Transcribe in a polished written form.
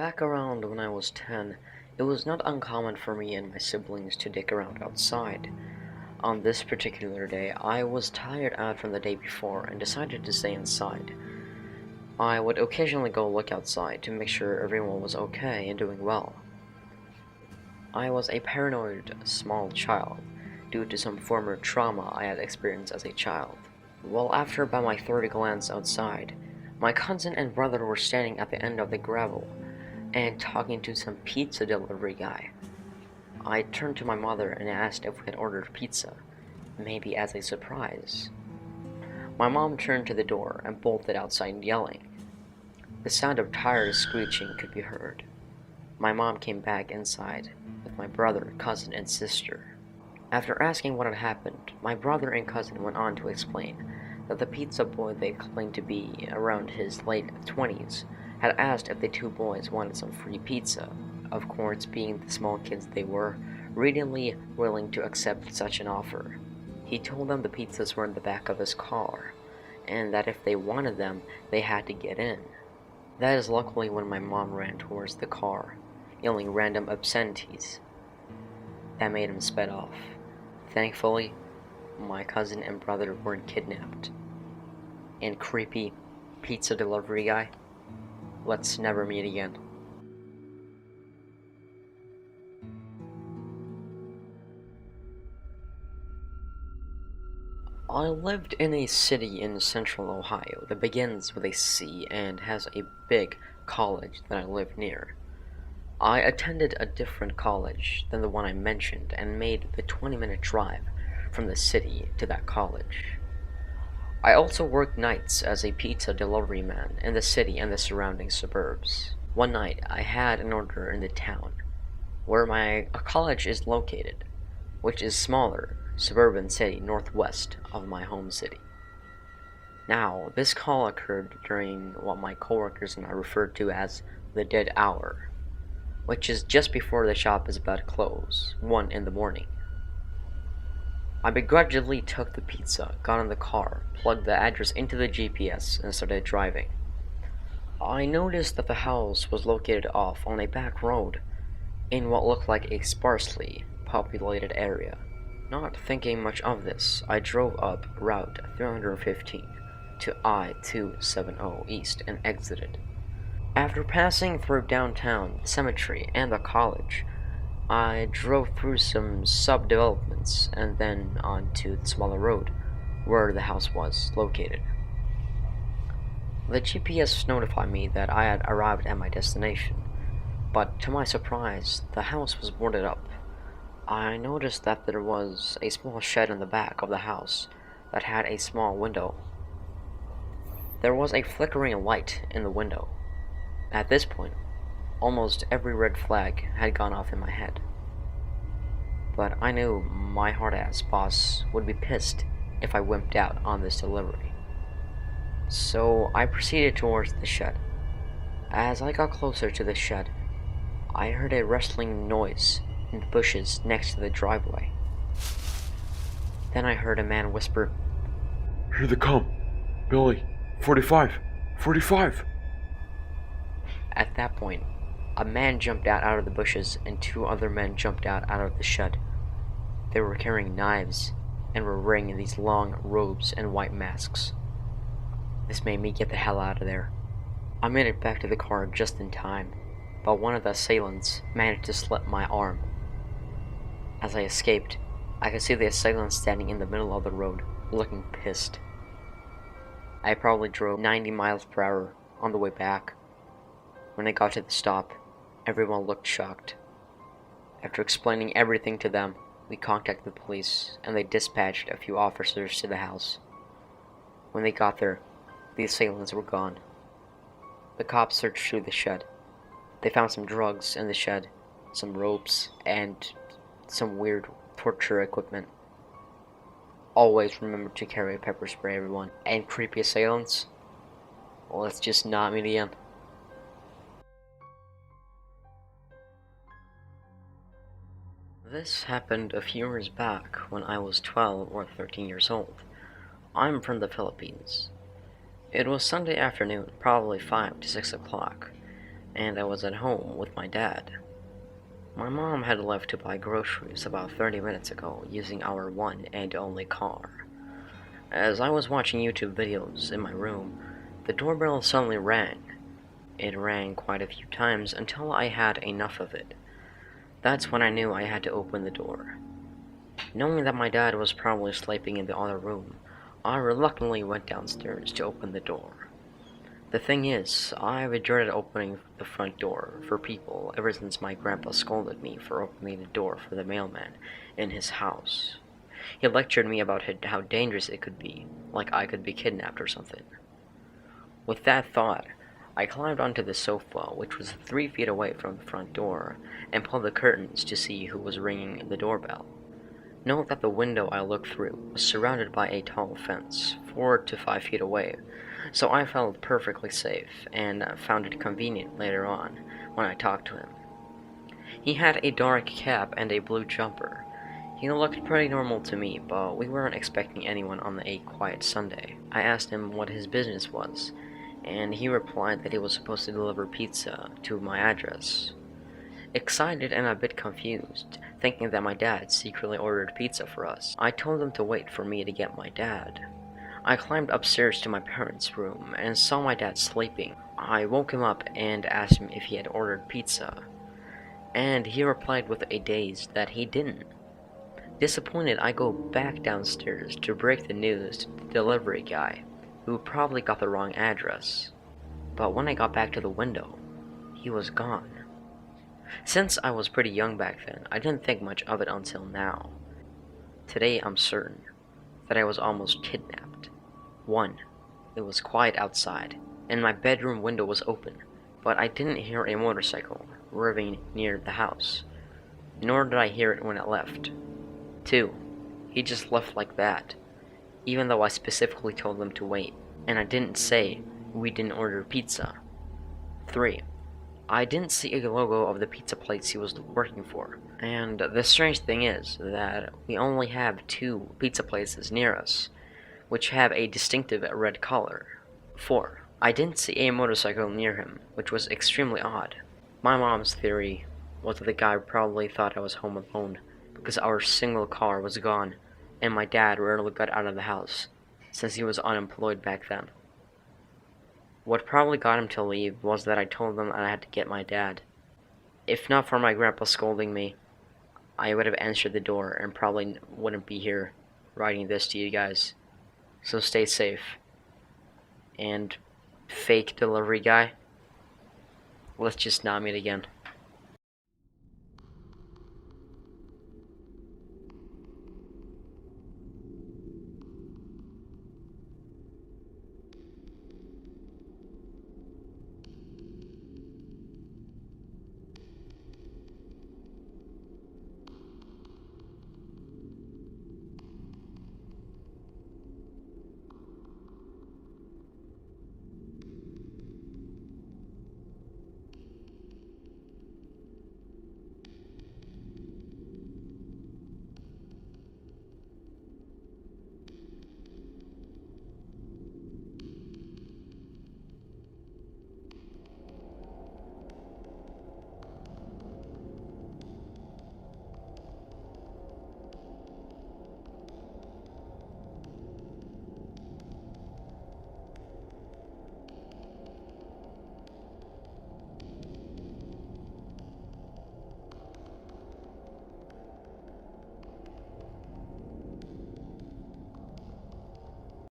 Back around when I was 10, it was not uncommon for me and my siblings to dick around outside. On this particular day, I was tired out from the day before and decided to stay inside. I would occasionally go look outside to make sure everyone was okay and doing well. I was a paranoid small child due to some former trauma I had experienced as a child. Well, after about my third glance outside, my cousin and brother were standing at the end of the gravel and talking to some pizza delivery guy. I turned to my mother and asked if we had ordered pizza, maybe as a surprise. My mom turned to the door and bolted outside yelling. The sound of tires screeching could be heard. My mom came back inside with my brother, cousin, and sister. After asking what had happened, my brother and cousin went on to explain that the pizza boy they claimed to be around his late 20s had asked if the two boys wanted some free pizza, of course being the small kids they were, readily willing to accept such an offer. He told them the pizzas were in the back of his car, and that if they wanted them, they had to get in. That is luckily when my mom ran towards the car, yelling random obscenities. That made him sped off. Thankfully, my cousin and brother weren't kidnapped. And creepy pizza delivery guy, let's never meet again. I lived in a city in central Ohio that begins with a C and has a big college that I lived near. I attended a different college than the one I mentioned and made the 20-minute drive from the city to that college. I also worked nights as a pizza delivery man in the city and the surrounding suburbs. One night, I had an order in the town where my college is located, which is smaller, suburban city northwest of my home city. Now, this call occurred during what my coworkers and I referred to as the dead hour, which is just before the shop is about to close, 1 in the morning. I begrudgingly took the pizza, got in the car, plugged the address into the GPS, and started driving. I noticed that the house was located off on a back road in what looked like a sparsely populated area. Not thinking much of this, I drove up Route 315 to I-270 East and exited. After passing through downtown, the cemetery, and the college, I drove through some sub-developments and then onto the smaller road where the house was located. The GPS notified me that I had arrived at my destination, but to my surprise, the house was boarded up. I noticed that there was a small shed in the back of the house that had a small window. There was a flickering light in the window. At this point, almost every red flag had gone off in my head. But I knew my hard-ass boss would be pissed if I wimped out on this delivery. So I proceeded towards the shed. As I got closer to the shed, I heard a rustling noise in the bushes next to the driveway. Then I heard a man whisper, "Here they come. Billy, 45, 45. At that point, a man jumped out of the bushes and 2 other men jumped out of the shed. They were carrying knives and were wearing these long robes and white masks. This made me get the hell out of there. I made it back to the car just in time, but one of the assailants managed to slip my arm. As I escaped, I could see the assailant standing in the middle of the road, looking pissed. I probably drove 90 miles per hour on the way back. When I got to the stop, everyone looked shocked. After explaining everything to them, we contacted the police, and they dispatched a few officers to the house. When they got there, the assailants were gone. The cops searched through the shed. They found some drugs in the shed, some ropes, and some weird torture equipment. Always remember to carry a pepper spray, everyone. And creepy assailants? Well, let's just not meet again. This happened a few years back when I was 12 or 13 years old. I'm from the Philippines. It was Sunday afternoon, probably 5 to 6 o'clock, and I was at home with my dad. My mom had left to buy groceries about 30 minutes ago using our one and only car. As I was watching YouTube videos in my room, the doorbell suddenly rang. It rang quite a few times until I had enough of it. That's when I knew I had to open the door. Knowing that my dad was probably sleeping in the other room, I reluctantly went downstairs to open the door. The thing is, I've dreaded opening the front door for people ever since my grandpa scolded me for opening the door for the mailman in his house. He lectured me about how dangerous it could be, like I could be kidnapped or something. With that thought, I climbed onto the sofa, which was 3 feet away from the front door, and pulled the curtains to see who was ringing the doorbell. Note that the window I looked through was surrounded by a tall fence, 4 to 5 feet away, so I felt perfectly safe, and found it convenient later on when I talked to him. He had a dark cap and a blue jumper. He looked pretty normal to me, but we weren't expecting anyone on a quiet Sunday. I asked him what his business was, and he replied that he was supposed to deliver pizza to my address. Excited and a bit confused, thinking that my dad secretly ordered pizza for us, I told him to wait for me to get my dad. I climbed upstairs to my parents' room and saw my dad sleeping. I woke him up and asked him if he had ordered pizza, and he replied with a daze that he didn't. Disappointed, I go back downstairs to break the news to the delivery guy, who probably got the wrong address. But when I got back to the window, he was gone. Since I was pretty young back then, I didn't think much of it until now. Today I'm certain that I was almost kidnapped. 1. It was quiet outside, and my bedroom window was open, but I didn't hear a motorcycle revving near the house, nor did I hear it when it left. 2. He just left like that, even though I specifically told him to wait, and I didn't say we didn't order pizza. 3. I didn't see a logo of the pizza place he was working for, and the strange thing is that we only have 2 pizza places near us, which have a distinctive red color. 4. I didn't see a motorcycle near him, which was extremely odd. My mom's theory was that the guy probably thought I was home alone, because our single car was gone, and my dad rarely got out of the house, since he was unemployed back then. What probably got him to leave was that I told him I had to get my dad. If not for my grandpa scolding me, I would have answered the door and probably wouldn't be here writing this to you guys. So stay safe. And fake delivery guy, let's just not meet again.